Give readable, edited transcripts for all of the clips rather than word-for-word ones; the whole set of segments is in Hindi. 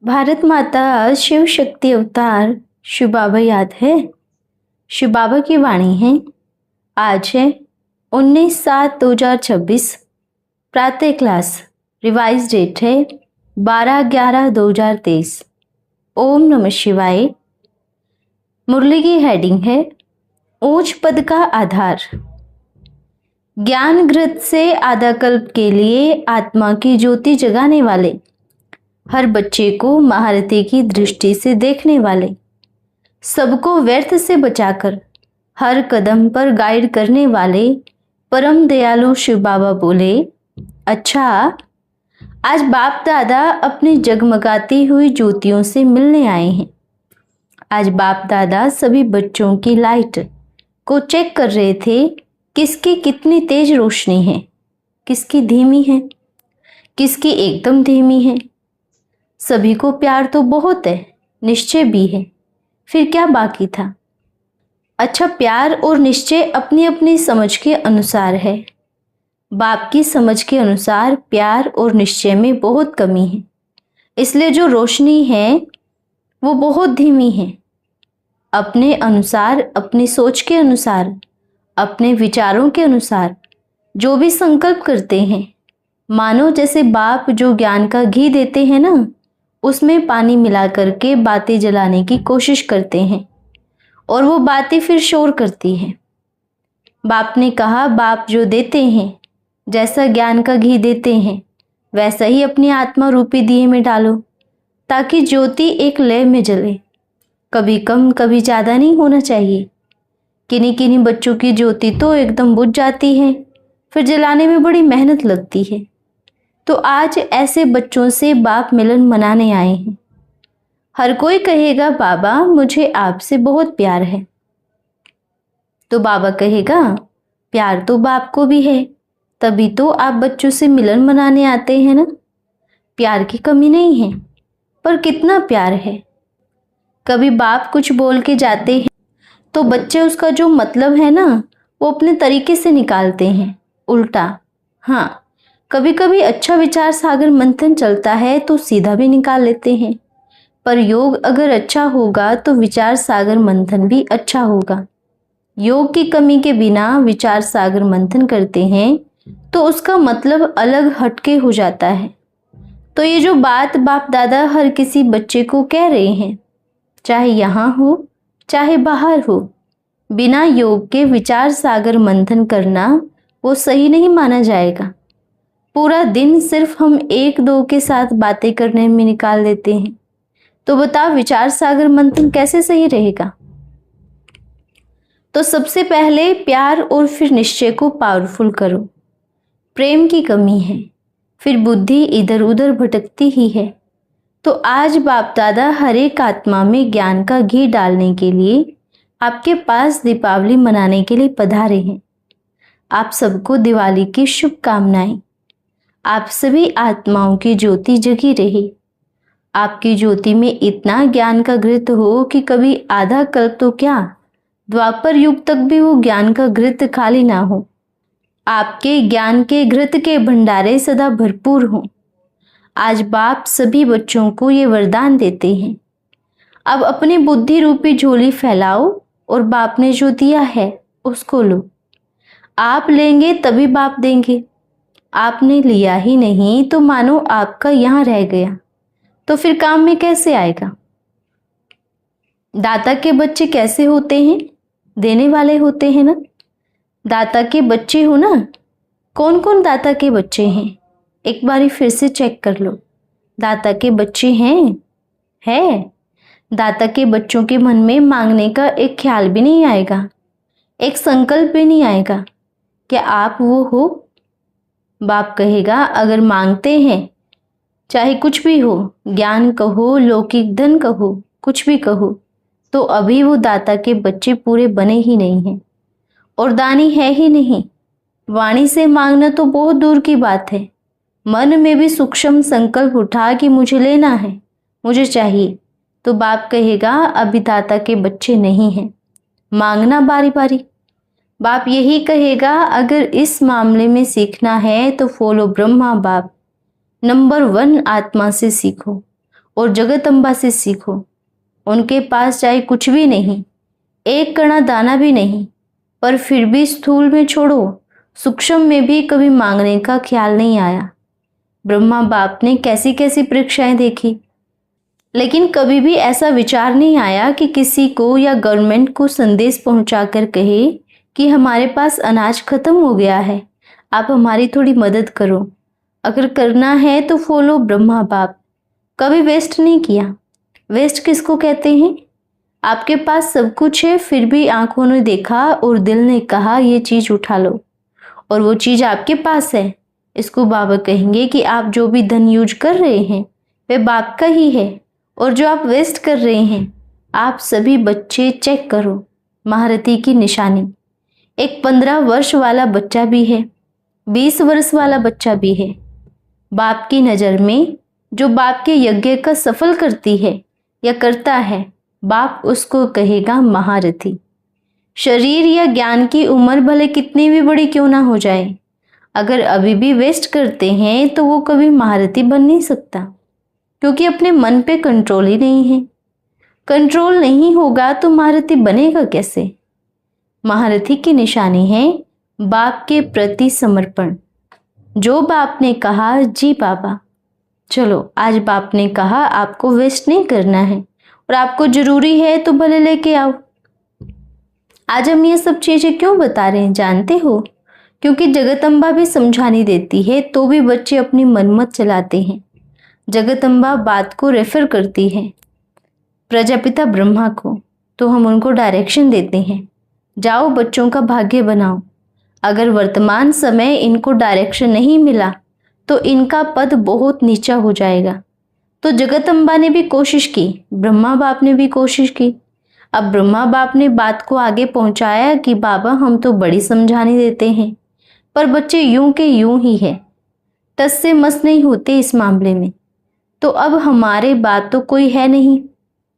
भारत माता शिव शक्ति अवतार शिव बाबा याद है। शिव बाबा की वाणी है। आज है 19/7/2026। प्रातः क्लास रिवाइज डेट है 12/11/2023। ओम नमः शिवाय। मुरली की हेडिंग है ऊंच पद का आधार। ज्ञान घृत से आधा कल्प के लिए आत्मा की ज्योति जगाने वाले, हर बच्चे को महारथी की दृष्टि से देखने वाले, सबको व्यर्थ से बचाकर हर कदम पर गाइड करने वाले परम दयालु शिव बाबा बोले, अच्छा आज बाप दादा अपनी जगमगाती हुई ज्योतियों से मिलने आए हैं। आज बाप दादा सभी बच्चों की लाइट को चेक कर रहे थे, किसकी कितनी तेज रोशनी है, किसकी धीमी है, किसकी एकदम धीमी है। सभी को प्यार तो बहुत है, निश्चय भी है, फिर क्या बाकी था। अच्छा, प्यार और निश्चय अपनी अपनी समझ के अनुसार है। बाप की समझ के अनुसार प्यार और निश्चय में बहुत कमी है, इसलिए जो रोशनी है वो बहुत धीमी है। अपने अनुसार, अपनी सोच के अनुसार, अपने विचारों के अनुसार जो भी संकल्प करते हैं, मानो जैसे बाप जो ज्ञान का घी देते हैं ना, उसमें पानी मिला करके बातें जलाने की कोशिश करते हैं और वो बातें फिर शोर करती हैं। बाप ने कहा, बाप जो देते हैं, जैसा ज्ञान का घी देते हैं, वैसा ही अपनी आत्मा रूपी दिए में डालो, ताकि ज्योति एक लय में जले। कभी कम कभी ज़्यादा नहीं होना चाहिए। किन्हीं किन्हीं बच्चों की ज्योति तो एकदम बुझ जाती है, फिर जलाने में बड़ी मेहनत लगती है। तो आज ऐसे बच्चों से बाप मिलन मनाने आए हैं। हर कोई कहेगा, बाबा मुझे आपसे बहुत प्यार है। तो बाबा कहेगा, प्यार तो बाप को भी है, तभी तो आप बच्चों से मिलन मनाने आते हैं ना। प्यार की कमी नहीं है, पर कितना प्यार है। कभी बाप कुछ बोल के जाते हैं तो बच्चे उसका जो मतलब है ना, वो अपने तरीके से निकालते हैं, उल्टा। हाँ, कभी कभी अच्छा विचार सागर मंथन चलता है तो सीधा भी निकाल लेते हैं, पर योग अगर अच्छा होगा तो विचार सागर मंथन भी अच्छा होगा। योग की कमी के बिना विचार सागर मंथन करते हैं तो उसका मतलब अलग हटके हो जाता है। तो ये जो बात बाप दादा हर किसी बच्चे को कह रहे हैं, चाहे यहाँ हो चाहे बाहर हो, बिना योग के विचार सागर मंथन करना वो सही नहीं माना जाएगा। पूरा दिन सिर्फ हम एक दो के साथ बातें करने में निकाल देते हैं, तो बताओ विचार सागर मंथन कैसे सही रहेगा। तो सबसे पहले प्यार और फिर निश्चय को पावरफुल करो। प्रेम की कमी है, फिर बुद्धि इधर उधर भटकती ही है। तो आज बाप दादा हर एक आत्मा में ज्ञान का घी डालने के लिए आपके पास दीपावली मनाने के लिए पधारे हैं। आप सबको दिवाली की शुभकामनाएं। आप सभी आत्माओं की ज्योति जगी रहे। आपकी ज्योति में इतना ज्ञान का घृत हो कि कभी आधा कल्प तो क्या, द्वापर युग तक भी वो ज्ञान का घृत खाली ना हो। आपके ज्ञान के घृत के भंडारे सदा भरपूर हों। आज बाप सभी बच्चों को ये वरदान देते हैं। अब अपनी बुद्धि रूपी झोली फैलाओ और बाप ने जो दिया है उसको लो। आप लेंगे तभी बाप देंगे। आपने लिया ही नहीं तो मानो आपका यहाँ रह गया, तो फिर काम में कैसे आएगा। दाता के बच्चे कैसे होते हैं, देने वाले होते हैं ना। दाता के बच्चे हो ना। कौन कौन दाता के बच्चे हैं, एक बारी फिर से चेक कर लो। दाता के बच्चे हैं, है। दाता के बच्चों के मन में मांगने का एक ख्याल भी नहीं आएगा, एक संकल्प भी नहीं आएगा। क्या आप वो हो। बाप कहेगा, अगर मांगते हैं, चाहे कुछ भी हो, ज्ञान कहो, लौकिक धन कहो, कुछ भी कहो, तो अभी वो दाता के बच्चे पूरे बने ही नहीं हैं और दानी है ही नहीं। वाणी से मांगना तो बहुत दूर की बात है, मन में भी सूक्ष्म संकल्प उठा कि मुझे लेना है, मुझे चाहिए, तो बाप कहेगा अभी दाता के बच्चे नहीं हैं, मांगना बारी बारी। बाप यही कहेगा, अगर इस मामले में सीखना है तो फॉलो ब्रह्मा बाप, नंबर 1 आत्मा से सीखो और जगदम्बा से सीखो। उनके पास चाहे कुछ भी नहीं, एक कणा दाना भी नहीं, पर फिर भी स्थूल में छोड़ो, सूक्ष्म में भी कभी मांगने का ख्याल नहीं आया। ब्रह्मा बाप ने कैसी कैसी परीक्षाएं देखी, लेकिन कभी भी ऐसा विचार नहीं आया कि किसी को या गवर्नमेंट को संदेश पहुंचाकर कहे कि हमारे पास अनाज खत्म हो गया है, आप हमारी थोड़ी मदद करो। अगर करना है तो फॉलो ब्रह्मा बाप। कभी वेस्ट नहीं किया। वेस्ट किसको कहते हैं? आपके पास सब कुछ है, फिर भी आंखों ने देखा और दिल ने कहा ये चीज उठा लो, और वो चीज आपके पास है। इसको बाबा कहेंगे कि आप जो भी धन यूज कर रहे हैं वे बाप का ही है, और जो आप वेस्ट कर रहे हैं, आप सभी बच्चे चेक करो। महारथी की निशानी। एक 15 वर्ष वाला बच्चा भी है, 20 वर्ष वाला बच्चा भी है। बाप की नज़र में जो बाप के यज्ञ का सफल करती है या करता है, बाप उसको कहेगा महारथी। शरीर या ज्ञान की उम्र भले कितनी भी बड़ी क्यों ना हो जाए, अगर अभी भी वेस्ट करते हैं तो वो कभी महारथी बन नहीं सकता, क्योंकि अपने मन पे कंट्रोल ही नहीं है। कंट्रोल नहीं होगा तो महारथी बनेगा कैसे? महारथी की निशानी है बाप के प्रति समर्पण। जो बाप ने कहा जी बाबा, चलो आज बाप ने कहा आपको वेस्ट नहीं करना है और आपको जरूरी है तो भले लेके आओ। आज हम ये सब चीजें क्यों बता रहे हैं जानते हो? क्योंकि जगदम्बा भी समझानी देती है तो भी बच्चे अपनी मनमत चलाते हैं। जगदम्बा बात को रेफर करती है प्रजापिता ब्रह्मा को, तो हम उनको डायरेक्शन देते हैं, जाओ बच्चों का भाग्य बनाओ। अगर वर्तमान समय इनको डायरेक्शन नहीं मिला तो इनका पद बहुत नीचा हो जाएगा। तो जगदम्बा ने भी कोशिश की, ब्रह्मा बाप ने भी कोशिश की। अब ब्रह्मा बाप ने बात को आगे पहुंचाया कि बाबा हम तो बड़ी समझाने देते हैं, पर बच्चे यूं के यूं ही है, टस से मस नहीं होते इस मामले में। तो अब हमारे बात तो कोई है नहीं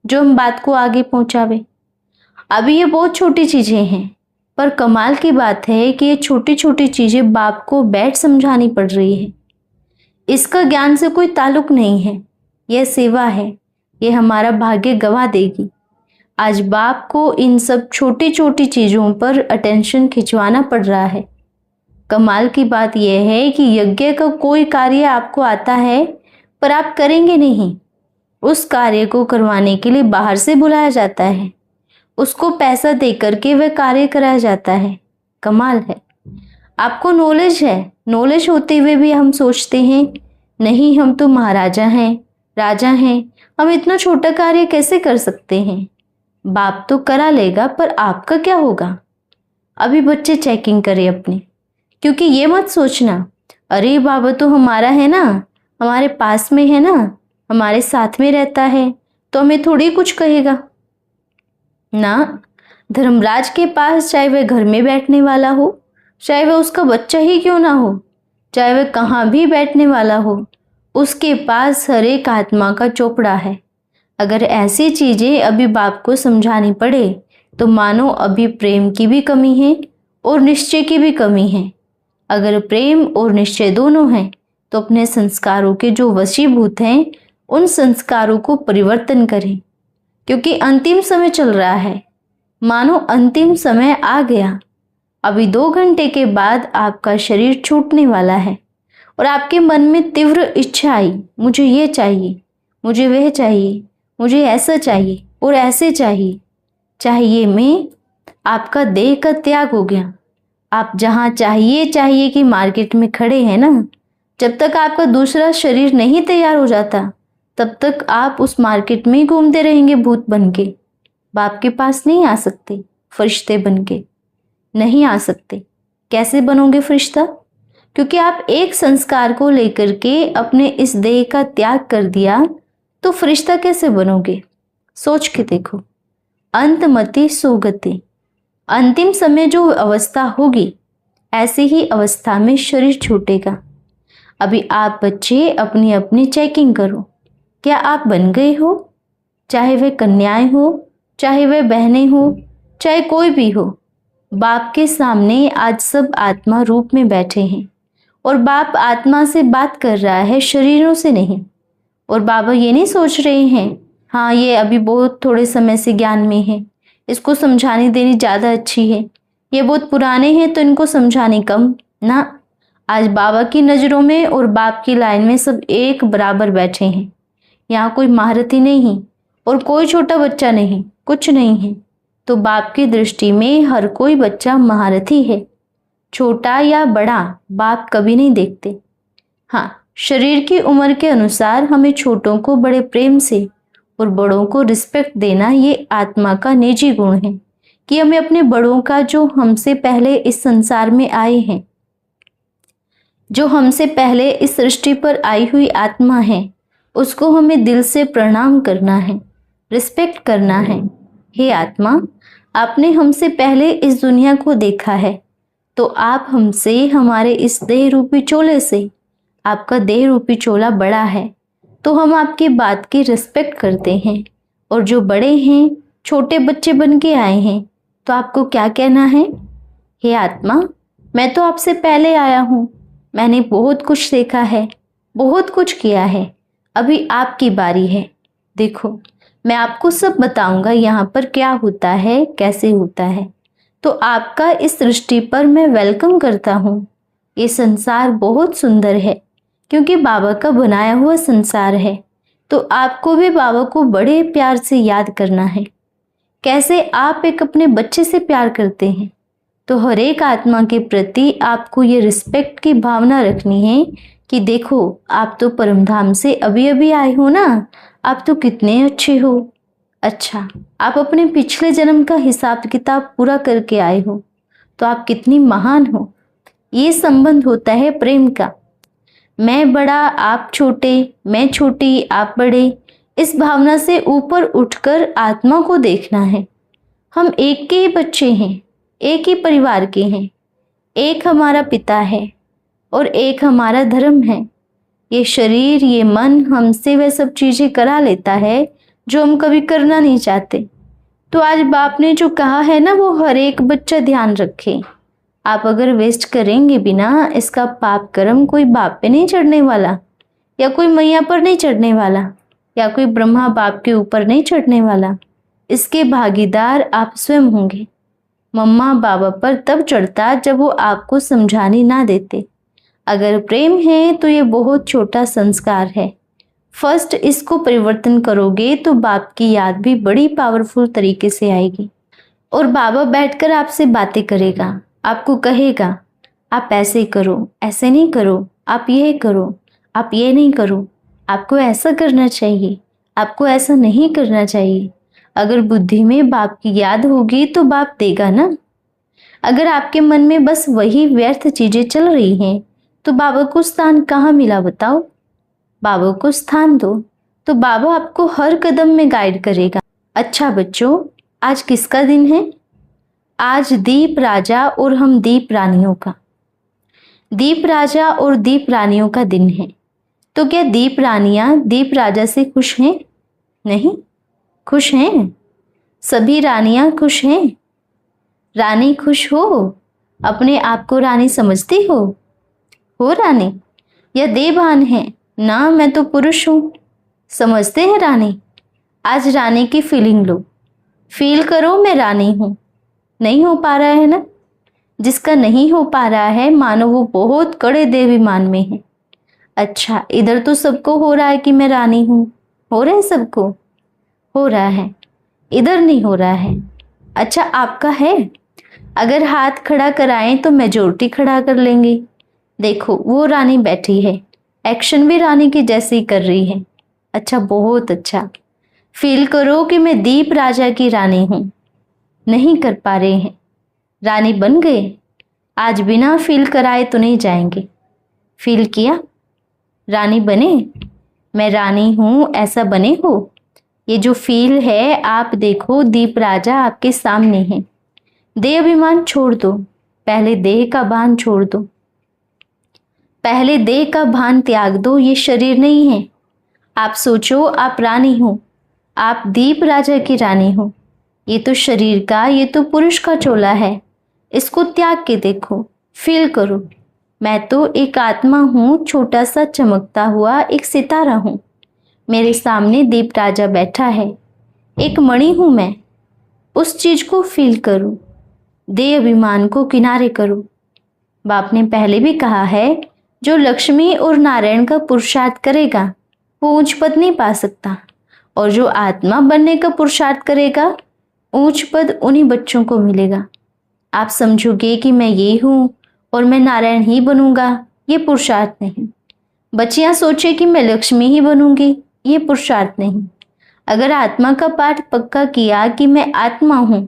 जो हम बात को आगे पहुंचावे। अभी ये बहुत छोटी चीजें हैं, पर कमाल की बात है कि ये छोटी छोटी चीजें बाप को बैठ समझानी पड़ रही है। इसका ज्ञान से कोई ताल्लुक नहीं है, यह सेवा है, ये हमारा भाग्य गवा देगी। आज बाप को इन सब छोटी छोटी चीजों पर अटेंशन खिंचवाना पड़ रहा है। कमाल की बात यह है कि यज्ञ का कोई कार्य आपको आता है पर आप करेंगे नहीं। उस कार्य को करवाने के लिए बाहर से बुलाया जाता है, उसको पैसा देकर के वह कार्य कराया जाता है। कमाल है। आपको नॉलेज है, नॉलेज होते हुए भी हम सोचते हैं नहीं हम तो महाराजा हैं, राजा हैं, हम इतना छोटा कार्य कैसे कर सकते हैं। बाप तो करा लेगा, पर आपका क्या होगा? अभी बच्चे चेकिंग करें अपनी, क्योंकि ये मत सोचना अरे बाबा तो हमारा है ना, हमारे पास में है ना, हमारे साथ में रहता है तो हमें थोड़ी कुछ कहेगा ना। धर्मराज के पास चाहे वह घर में बैठने वाला हो, चाहे वह उसका बच्चा ही क्यों ना हो, चाहे वह कहाँ भी बैठने वाला हो, उसके पास हर एक आत्मा का चोपड़ा है। अगर ऐसी चीजें अभी बाप को समझानी पड़े तो मानो अभी प्रेम की भी कमी है और निश्चय की भी कमी है। अगर प्रेम और निश्चय दोनों हैं तो अपने संस्कारों के जो वशीभूत हैं उन संस्कारों को परिवर्तन करें, क्योंकि अंतिम समय चल रहा है। मानो अंतिम समय आ गया। अभी 2 घंटे के बाद आपका शरीर छूटने वाला है और आपके मन में तीव्र इच्छा आई, मुझे ये चाहिए, मुझे वह चाहिए, मुझे ऐसा चाहिए और ऐसे चाहिए में आपका देह का त्याग हो गया। आप जहाँ चाहिए कि मार्केट में खड़े हैं ना, जब तक आपका दूसरा शरीर नहीं तैयार हो जाता तब तक आप उस मार्केट में ही घूमते रहेंगे भूत बन के। बाप के पास नहीं आ सकते फरिश्ते बन के, नहीं आ सकते। कैसे बनोगे फरिश्ता? क्योंकि आप एक संस्कार को लेकर के अपने इस देह का त्याग कर दिया, तो फरिश्ता कैसे बनोगे? सोच के देखो। अंतमति सुगति, अंतिम समय जो अवस्था होगी ऐसी ही अवस्था में शरीर छूटेगा। अभी आप बच्चे अपनी अपनी चेकिंग करो, क्या आप बन गए हो? चाहे वे कन्याएं हो, चाहे वे बहनें हो, चाहे कोई भी हो, बाप के सामने आज सब आत्मा रूप में बैठे हैं और बाप आत्मा से बात कर रहा है, शरीरों से नहीं। और बाबा ये नहीं सोच रहे हैं हाँ ये अभी बहुत थोड़े समय से ज्ञान में है, इसको समझाने देनी ज़्यादा अच्छी है, ये बहुत पुराने हैं तो इनको समझाने कम ना। आज बाबा की नज़रों में और बाप की लाइन में सब एक बराबर बैठे हैं। यहाँ कोई महारथी नहीं और कोई छोटा बच्चा नहीं, कुछ नहीं है। तो बाप की दृष्टि में हर कोई बच्चा महारथी है, छोटा या बड़ा बाप कभी नहीं देखते। हाँ, शरीर की उम्र के अनुसार हमें छोटों को बड़े प्रेम से और बड़ों को रिस्पेक्ट देना ये आत्मा का निजी गुण है कि हमें अपने बड़ों का, जो हमसे पहले इस संसार में आए हैं, जो हमसे पहले इस सृष्टि पर आई हुई आत्मा है, उसको हमें दिल से प्रणाम करना है, रिस्पेक्ट करना है। हे आत्मा, आपने हमसे पहले इस दुनिया को देखा है, तो आप हमसे हमारे इस देह रूपी चोले से, आपका देह रूपी चोला बड़ा है तो हम आपकी बात की रिस्पेक्ट करते हैं। और जो बड़े हैं, छोटे बच्चे बन के आए हैं, तो आपको क्या कहना है? हे आत्मा, मैं तो आपसे पहले आया हूँ, मैंने बहुत कुछ देखा है, बहुत कुछ किया है, अभी आपकी बारी है। देखो, मैं आपको सब बताऊंगा यहाँ पर क्या होता है, कैसे होता है। तो आपका इस सृष्टि पर मैं वेलकम करता हूँ। ये संसार बहुत सुंदर है क्योंकि बाबा का बनाया हुआ संसार है। तो आपको भी बाबा को बड़े प्यार से याद करना है, कैसे आप एक अपने बच्चे से प्यार करते हैं। तो हर एक आत्मा के प्रति आपको ये रिस्पेक्ट की भावना रखनी है कि देखो, आप तो परमधाम से अभी अभी आए हो ना, आप तो कितने अच्छे हो। अच्छा, आप अपने पिछले जन्म का हिसाब किताब पूरा करके आए हो, तो आप कितनी महान हो। ये संबंध होता है प्रेम का। मैं बड़ा, आप छोटे, मैं छोटी, आप बड़े। इस भावना से ऊपर उठकर आत्मा को देखना है। हम एक के ही बच्चे हैं, एक ही परिवार के हैं, एक हमारा पिता है और एक हमारा धर्म है। ये शरीर, ये मन हमसे वह सब चीज़ें करा लेता है जो हम कभी करना नहीं चाहते। तो आज बाप ने जो कहा है ना, वो हर एक बच्चा ध्यान रखे। आप अगर वेस्ट करेंगे बिना, इसका पाप कर्म कोई बाप पे नहीं चढ़ने वाला, या कोई मैया पर नहीं चढ़ने वाला, या कोई ब्रह्मा बाप के ऊपर नहीं चढ़ने वाला। इसके भागीदार आप स्वयं होंगे। मम्मा बाबा पर तब चढ़ता जब वो आपको समझाने ना देते। अगर प्रेम है तो ये बहुत छोटा संस्कार है। फर्स्ट इसको परिवर्तन करोगे तो बाप की याद भी बड़ी पावरफुल तरीके से आएगी। और बाबा बैठकर आपसे बातें करेगा, आपको कहेगा आप ऐसे करो, ऐसे नहीं करो, आप ये करो, आप ये नहीं करो, आपको ऐसा करना चाहिए, आपको ऐसा नहीं करना चाहिए। अगर बुद्धि में बाप की याद होगी तो बाप देगा ना। अगर आपके मन में बस वही व्यर्थ चीजें चल रही हैं तो बाबा को स्थान कहाँ मिला बताओ। बाबा को स्थान दो तो बाबा आपको हर कदम में गाइड करेगा। अच्छा बच्चों, आज किसका दिन है? आज दीप राजा और हम दीप रानियों का, दीप राजा और दीप रानियों का दिन है। तो क्या दीप रानियां दीप राजा से खुश हैं? नहीं, खुश हैं। सभी रानियां खुश हैं। रानी खुश हो? अपने आप को रानी समझती हो रानी या देवान है ना? मैं तो पुरुष हूँ, समझते हैं रानी। आज रानी की फीलिंग लो, फील करो मैं रानी हूँ। नहीं हो पा रहा है ना? जिसका नहीं हो पा रहा है मानो वो बहुत कड़े देवीमान में है। अच्छा, इधर तो सबको हो रहा है कि मैं रानी हूँ, हो रहा है सबको, हो रहा है, इधर नहीं हो रहा है। अच्छा, आपका है? अगर हाथ खड़ा कराएं तो मेजोरिटी खड़ा कर लेंगे। देखो, वो रानी बैठी है, एक्शन भी रानी की जैसे ही कर रही है। अच्छा, बहुत अच्छा। फील करो कि मैं दीप राजा की रानी हूँ। नहीं कर पा रहे हैं, रानी बन गए। आज बिना फील कराए तो नहीं जाएंगे। फील किया? रानी बने, मैं रानी हूँ ऐसा बने हो। ये जो फील है, आप देखो दीप राजा आपके सामने है। देह अभिमान छोड़ दो, पहले देह का भान छोड़ दो, पहले देह का भान त्याग दो। ये शरीर नहीं है। आप सोचो आप रानी हो, आप दीप राजा की रानी हो। ये तो शरीर का, ये तो पुरुष का चोला है। इसको त्याग के देखो, फील करो। मैं तो एक आत्मा हूँ, छोटा सा चमकता हुआ एक सितारा हूँ। मेरे सामने दीप राजा बैठा है, एक मणि हूं मैं। उस चीज को फील करूं, दे अभिमान को किनारे करूं। बाप ने पहले भी कहा है, जो लक्ष्मी और नारायण का पुरुषार्थ करेगा वो ऊंच पद नहीं पा सकता, और जो आत्मा बनने का पुरुषार्थ करेगा ऊंच पद उन्हीं बच्चों को मिलेगा। आप समझोगे कि मैं ये हूं और मैं नारायण ही बनूंगा, ये पुरुषार्थ नहीं। बच्चियां सोचे कि मैं लक्ष्मी ही बनूंगी, ये पुरुषार्थ नहीं। अगर आत्मा का पाठ पक्का किया कि मैं आत्मा हूं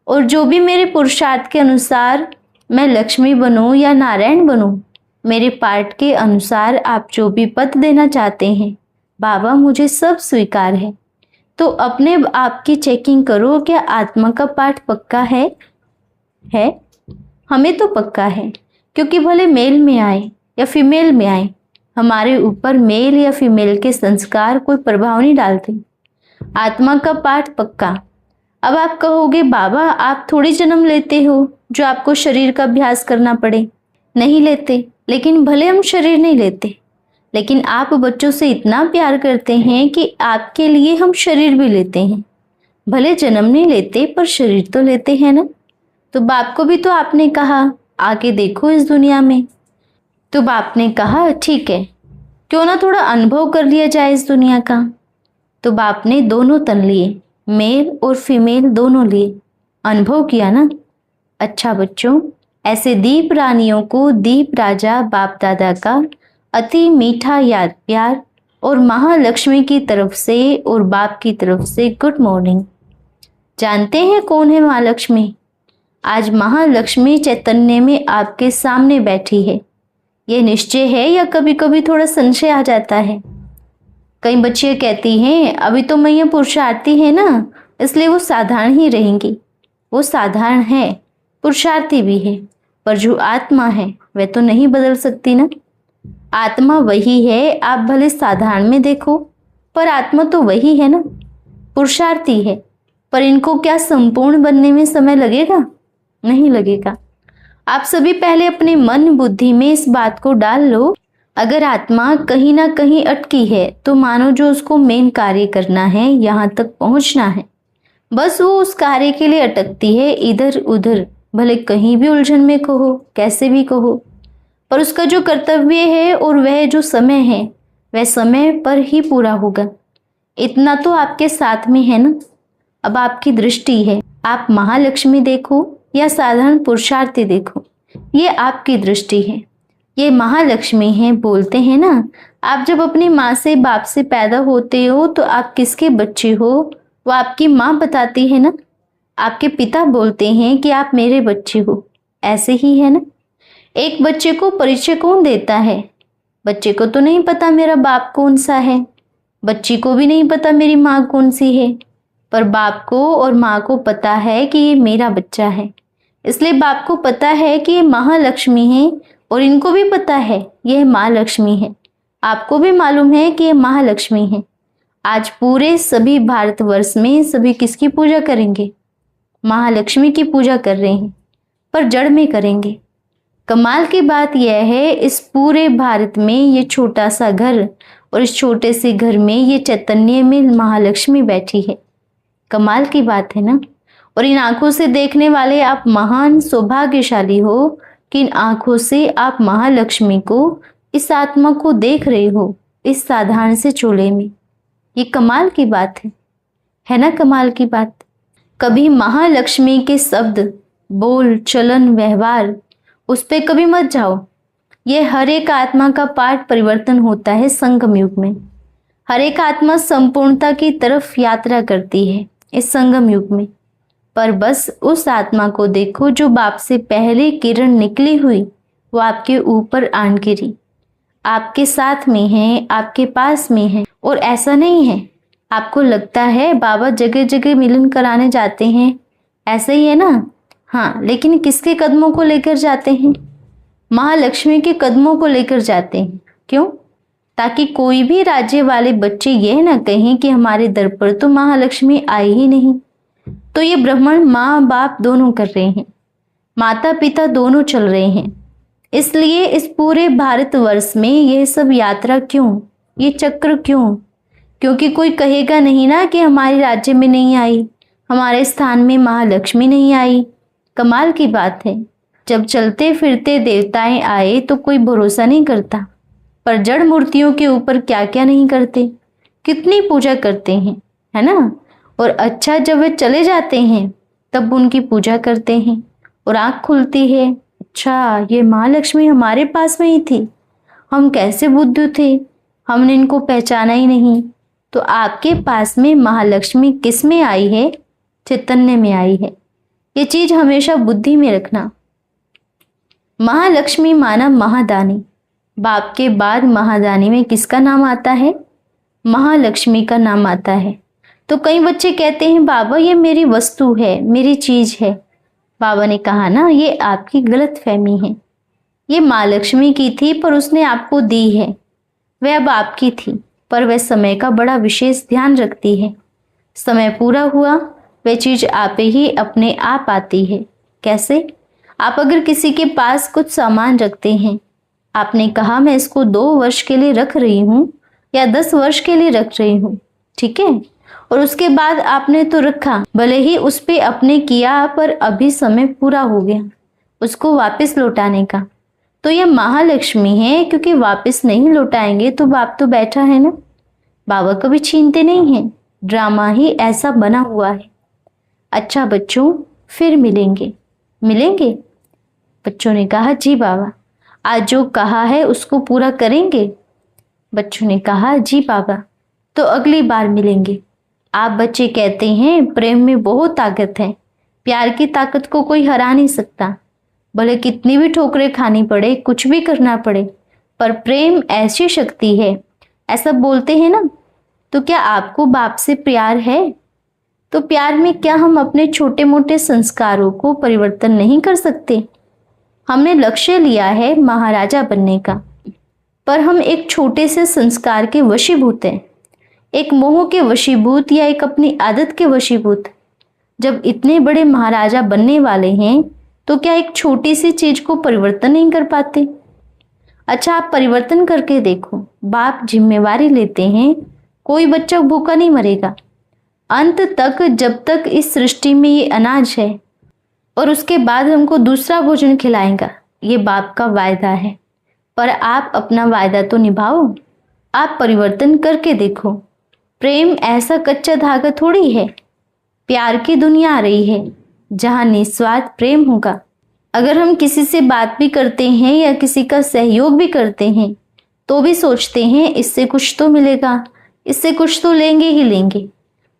और जो भी मेरे पुरुषार्थ के अनुसार मैं लक्ष्मी बनूं या नारायण बनूं, मेरे पाठ के अनुसार आप जो भी पद देना चाहते हैं बाबा, मुझे सब स्वीकार है। तो अपने आप की चेकिंग करो, क्या आत्मा का पाठ पक्का है? हमें तो पक्का है, क्योंकि भले मेल में आए या फीमेल में आए, हमारे ऊपर मेल या फीमेल के संस्कार कोई प्रभाव नहीं डालते। आत्मा का पाठ पक्का। अब आप कहोगे बाबा आप थोड़ी जन्म लेते हो जो आपको शरीर का अभ्यास करना पड़े। नहीं लेते, लेकिन भले हम शरीर नहीं लेते, लेकिन आप बच्चों से इतना प्यार करते हैं कि आपके लिए हम शरीर भी लेते हैं। भले जन्म नहीं लेते पर शरीर तो लेते हैं ना। तो बाप को भी तो आपने कहा आके देखो इस दुनिया में। तो बाप ने कहा ठीक है, क्यों ना थोड़ा अनुभव कर लिया जाए इस दुनिया का। तो बाप ने दोनों तन लिए, मेल और फीमेल दोनों लिए, अनुभव किया ना। अच्छा बच्चों, ऐसे दीप रानियों को दीप राजा बाप दादा का अति मीठा याद प्यार और महालक्ष्मी की तरफ से और बाप की तरफ से गुड मॉर्निंग। जानते हैं कौन है महालक्ष्मी? आज महालक्ष्मी चैतन्य में आपके सामने बैठी है। यह निश्चय है या कभी कभी थोड़ा संशय आ जाता है? कई बच्चियां कहती हैं अभी तो मैया पुरुषार्थी है ना, इसलिए वो साधारण ही रहेंगी। वो साधारण है, पुरुषार्थी भी है, पर जो आत्मा है वह तो नहीं बदल सकती ना। आत्मा वही है, आप भले साधारण में देखो पर आत्मा तो वही है ना, पुरुषार्थी है। पर इनको क्या संपूर्ण बनने में समय लगेगा? नहीं लगेगा। आप सभी पहले अपने मन बुद्धि में इस बात को डाल लो, अगर आत्मा कहीं ना कहीं अटकी है तो मानो जो उसको मेन कार्य करना है, यहाँ तक पहुंचना है, बस वो उस कार्य के लिए अटकती है इधर उधर, भले कहीं भी उलझन में कहो, कैसे भी कहो, पर उसका जो कर्तव्य है और वह जो समय है वह समय पर ही पूरा होगा। इतना तो आपके साथ में है ना। अब आपकी दृष्टि है, आप महालक्ष्मी देखो या साधारण पुरुषार्थी देखो, ये आपकी दृष्टि है। ये महालक्ष्मी है। बोलते हैं ना, आप जब अपनी माँ से बाप से पैदा होते हो तो आप किसके बच्चे हो वो आपकी माँ बताती है ना। आपके पिता बोलते हैं कि आप मेरे बच्चे हो, ऐसे ही है ना। एक बच्चे को परिचय कौन देता है? बच्चे को तो नहीं पता मेरा बाप कौन सा है, बच्ची को भी नहीं पता मेरी माँ कौन सी है, पर बाप को और माँ को पता है कि ये मेरा बच्चा है। इसलिए बाप को पता है कि ये महालक्ष्मी है और इनको भी पता है यह माँ लक्ष्मी है। आपको भी मालूम है कि यह महालक्ष्मी है। आज पूरे सभी भारतवर्ष में सभी किसकी पूजा करेंगे? महालक्ष्मी की पूजा कर रहे हैं, पर जड़ में करेंगे। कमाल की बात यह है, इस पूरे भारत में ये छोटा सा घर और इस छोटे से घर में ये चैतन्य में महालक्ष्मी बैठी है। कमाल की बात है ना। और इन आंखों से देखने वाले आप महान सौभाग्यशाली हो कि इन आंखों से आप महालक्ष्मी को, इस आत्मा को देख रहे हो इस साधारण से चोले में। ये कमाल की बात है ना, कमाल की बात। कभी महालक्ष्मी के शब्द, बोल, चलन, व्यवहार उस पे कभी मत जाओ। ये हर एक आत्मा का पाठ परिवर्तन होता है संगम युग में। हर एक आत्मा संपूर्णता की तरफ यात्रा करती है इस संगम युग में। पर बस उस आत्मा को देखो जो बाप से पहले किरण निकली हुई वो आपके ऊपर आन गिरी, आपके साथ में है, आपके पास में है। और ऐसा नहीं है आपको लगता है बाबा जगह जगह मिलन कराने जाते हैं, ऐसा ही है ना। हाँ, लेकिन किसके कदमों को लेकर जाते हैं? महालक्ष्मी के कदमों को लेकर जाते हैं। क्यों? ताकि कोई भी राज्य वाले बच्चे यह ना कहें कि हमारे दर पर तो महालक्ष्मी आई ही नहीं। तो ये ब्राह्मण माँ बाप दोनों कर रहे हैं, माता पिता दोनों चल रहे हैं। इसलिए इस पूरे भारतवर्ष में यह सब यात्रा क्यों, ये चक्र क्यों? क्योंकि कोई कहेगा नहीं ना कि हमारे राज्य में नहीं आई, हमारे स्थान में महालक्ष्मी नहीं आई। कमाल की बात है, जब चलते फिरते देवताएं आए तो कोई भरोसा नहीं करता, पर जड़ मूर्तियों के ऊपर क्या क्या नहीं करते, कितनी पूजा करते हैं, है ना। और अच्छा, जब वे चले जाते हैं तब उनकी पूजा करते हैं और आंख खुलती है, अच्छा ये महालक्ष्मी हमारे पास में ही थी, हम कैसे बुद्धू थे, हमने इनको पहचाना ही नहीं। तो आपके पास में महालक्ष्मी किस में आई है? चैतन्य में आई है। ये चीज हमेशा बुद्धि में रखना। महालक्ष्मी माना महादानी, बाप के बाद महादानी में किसका नाम आता है? महालक्ष्मी का नाम आता है। तो कई बच्चे कहते हैं बाबा ये मेरी वस्तु है, मेरी चीज है। बाबा ने कहा ना, ये आपकी गलत फहमी है। ये माँ लक्ष्मी की थी पर उसने आपको दी है। वह अब आपकी थी पर वह समय का बड़ा विशेष ध्यान रखती है। समय पूरा हुआ वह चीज आप ही अपने आप आती है। कैसे? आप अगर किसी के पास कुछ सामान रखते हैं, आपने कहा मैं इसको 2 वर्ष के लिए रख रही हूँ या 10 वर्ष के लिए रख रही हूँ, ठीक है, और उसके बाद आपने तो रखा, भले ही उस पे अपने किया, पर अभी समय पूरा हो गया उसको वापस लौटाने का। तो यह महालक्ष्मी है, क्योंकि वापस नहीं लौटाएंगे तो बाप तो बैठा है ना, बाबा कभी छीनते नहीं हैं। ड्रामा ही ऐसा बना हुआ है। अच्छा बच्चों, फिर मिलेंगे। मिलेंगे? बच्चों ने कहा जी बाबा। आज जो कहा है उसको पूरा करेंगे? बच्चों ने कहा जी बाबा। तो अगली बार मिलेंगे। आप बच्चे कहते हैं प्रेम में बहुत ताकत है, प्यार की ताकत को कोई हरा नहीं सकता, भले कितनी भी ठोकरें खानी पड़े, कुछ भी करना पड़े, पर प्रेम ऐसी शक्ति है, ऐसा बोलते हैं ना। तो क्या आपको बाप से प्यार है? तो प्यार में क्या हम अपने छोटे मोटे संस्कारों को परिवर्तन नहीं कर सकते? हमने लक्ष्य लिया है महाराजा बनने का, पर हम एक छोटे से संस्कार के वशीभूत हैं, एक मोह के वशीभूत या एक अपनी आदत के वशीभूत। जब इतने बड़े महाराजा बनने वाले हैं तो क्या एक छोटी सी चीज को परिवर्तन नहीं कर पाते? अच्छा, आप परिवर्तन करके देखो। बाप जिम्मेवारी लेते हैं, कोई बच्चा भूखा नहीं मरेगा अंत तक, जब तक इस सृष्टि में ये अनाज है, और उसके बाद हमको दूसरा भोजन खिलाएगा। ये बाप का वायदा है, पर आप अपना वायदा तो निभाओ। आप परिवर्तन करके देखो। प्रेम ऐसा कच्चा धागा थोड़ी है। प्यार की दुनिया आ रही है जहां निस्वार्थ प्रेम होगा। अगर हम किसी से बात भी करते हैं या किसी का सहयोग भी करते हैं तो भी सोचते हैं इससे कुछ तो मिलेगा, इससे कुछ तो लेंगे ही लेंगे।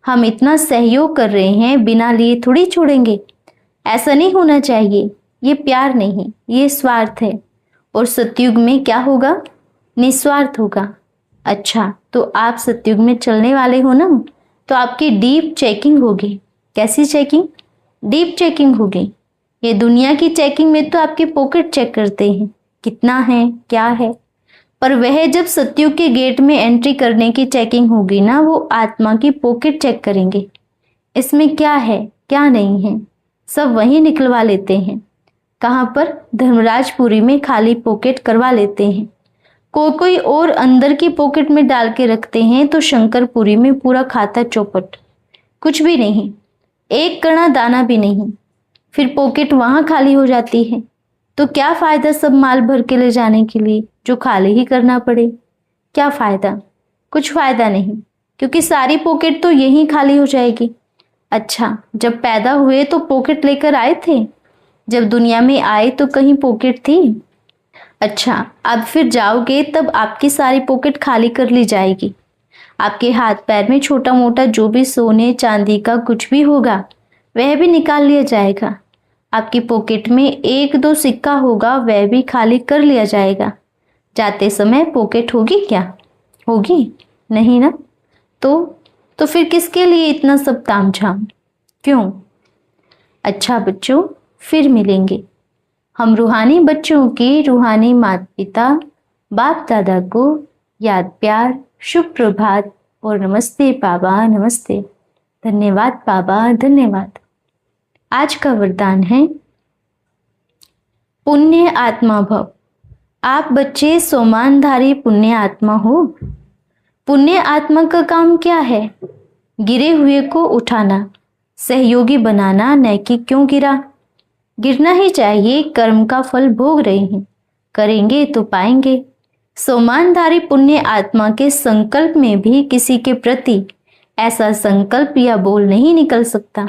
हम इतना सहयोग कर रहे हैं, बिना लिए थोड़ी छोड़ेंगे। ऐसा नहीं होना चाहिए। ये प्यार नहीं, ये स्वार्थ है। और सतयुग में क्या होगा? निस्वार्थ होगा। अच्छा, तो आप सतयुग में चलने वाले हो ना, तो आपकी डीप चेकिंग होगी। कैसी चेकिंग? डीप चेकिंग होगी। ये दुनिया की चेकिंग में तो आपके पॉकेट चेक करते हैं, कितना है, क्या है, पर वह जब सतयुग के गेट में एंट्री करने की चेकिंग होगी ना, वो आत्मा की पॉकेट चेक करेंगे। इसमें क्या है, क्या नहीं है, सब वही निकलवा लेते हैं। कहाँ पर? धर्मराजपुरी में खाली पॉकेट करवा लेते हैं। कोई और अंदर की पॉकेट में डाल के रखते हैं, तो शंकरपुरी में पूरा खाता चौपट, कुछ भी नहीं, एक कणा दाना भी नहीं। फिर पॉकेट वहां खाली हो जाती है। तो क्या फायदा सब माल भर के ले जाने के लिए, जो खाली ही करना पड़े? क्या फायदा? कुछ फायदा नहीं, क्योंकि सारी पॉकेट तो यहीं खाली हो जाएगी। अच्छा, जब पैदा हुए तो पॉकेट लेकर आए थे, जब दुनिया में आए तो कहीं पॉकेट थी? अच्छा, अब फिर जाओगे तब आपकी सारी पॉकेट खाली कर ली जाएगी। आपके हाथ पैर में छोटा मोटा जो भी सोने चांदी का कुछ भी होगा वह भी निकाल लिया जाएगा। आपकी पॉकेट में 1-2 सिक्का होगा, वह भी खाली कर लिया जाएगा। जाते समय पॉकेट होगी क्या? होगी नहीं ना। तो फिर किसके लिए इतना सब तामझाम, क्यों? अच्छा बच्चों, फिर मिलेंगे। हम रूहानी बच्चों के रूहानी माता पिता बाप दादा को याद प्यार, शुभ प्रभात और नमस्ते बाबा, नमस्ते। धन्यवाद बाबा, धन्यवाद। आज का वरदान है पुण्य आत्मा भव। आप बच्चे सोमानधारी पुण्य आत्मा हो। पुण्य आत्मा का काम क्या है? गिरे हुए को उठाना, सहयोगी बनाना, न कि क्यों गिरा। गिरना ही चाहिए, कर्म का फल भोग रहे हैं, करेंगे तो पाएंगे। सोमानधारी पुण्य आत्मा के संकल्प में भी किसी के प्रति ऐसा संकल्प या बोल नहीं निकल सकता।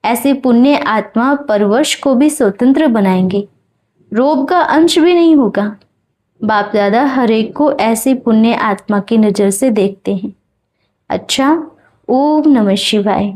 ऐसे पुण्य आत्मा परवश को भी स्वतंत्र बनाएंगे, रोब का अंश भी नहीं होगा। बाप दादा हर एक को ऐसे पुण्य आत्मा की नजर से देखते हैं। अच्छा, ओम नमः शिवाय।